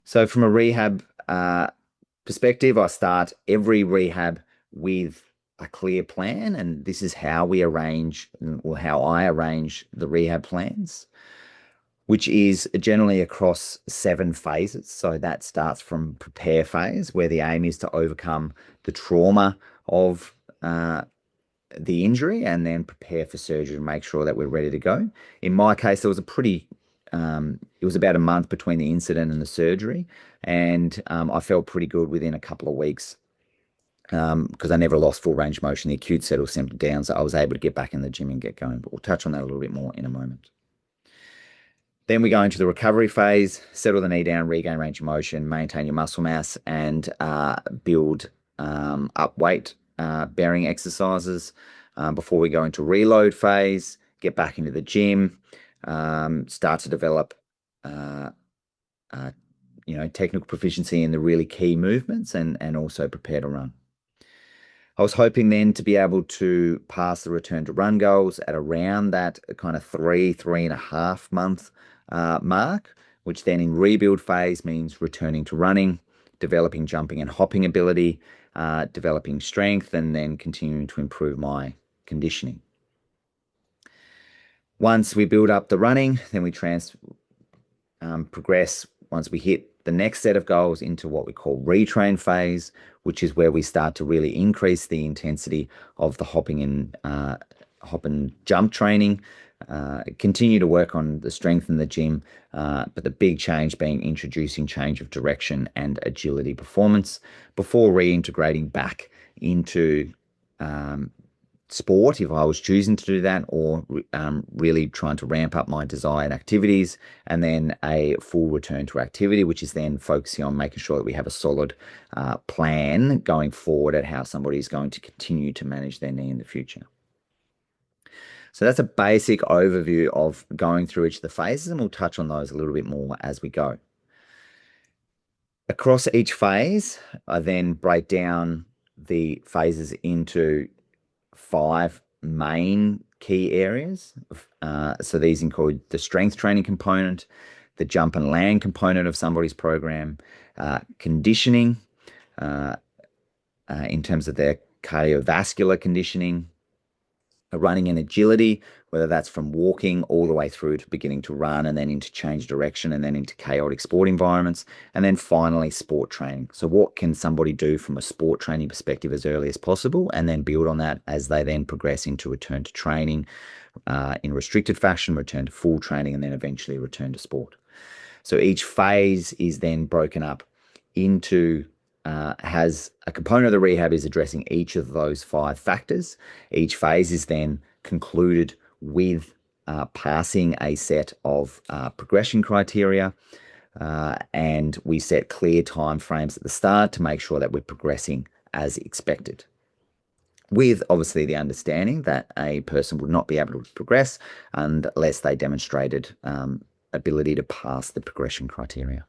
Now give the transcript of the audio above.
So from a rehab perspective, I start every rehab with a clear plan, and this is how we arrange, or how I arrange the rehab plans, which is generally across 7 phases. So that starts from prepare phase, where the aim is to overcome the trauma of the injury and then prepare for surgery to make sure that we're ready to go. In my case, there was it was about a month between the incident and the surgery, and I felt pretty good within a couple of weeks because I never lost full range of motion. The acute settled down, so I was able to get back in the gym and get going. But we'll touch on that a little bit more in a moment. Then we go into the recovery phase, settle the knee down, regain range of motion, maintain your muscle mass, and build up weight bearing exercises before we go into reload phase, get back into the gym, start to develop technical proficiency in the really key movements, and also prepare to run. I was hoping then to be able to pass the return to run goals at around that kind of 3.5 month mark, which then in rebuild phase means returning to running, developing jumping and hopping ability, developing strength, and then continuing to improve my conditioning. Once we build up the running, then we progress, once we hit the next set of goals, into what we call retrain phase, which is where we start to really increase the intensity of the hopping and hop and jump training, continue to work on the strength in the gym, but the big change being introducing change of direction and agility performance before reintegrating back into sport if I was choosing to do that, or really trying to ramp up my desired activities, and then a full return to activity, which is then focusing on making sure that we have a solid plan going forward at how somebody is going to continue to manage their knee in the future. So that's a basic overview of going through each of the phases, and we'll touch on those a little bit more as we go. Across each phase, I then break down the phases into 5 main key areas. So these include the strength training component, the jump and land component of somebody's program, conditioning in terms of their cardiovascular conditioning, running and agility, whether that's from walking all the way through to beginning to run, and then into change direction, and then into chaotic sport environments, and then finally sport training. So what can somebody do from a sport training perspective as early as possible, and then build on that as they then progress into return to training in restricted fashion, return to full training, and then eventually return to sport. So each phase is then broken up into has a component of the rehab is addressing each of those 5 factors. Each phase is then concluded with passing a set of progression criteria, and we set clear time frames at the start to make sure that we're progressing as expected, with obviously the understanding that a person would not be able to progress unless they demonstrated ability to pass the progression criteria.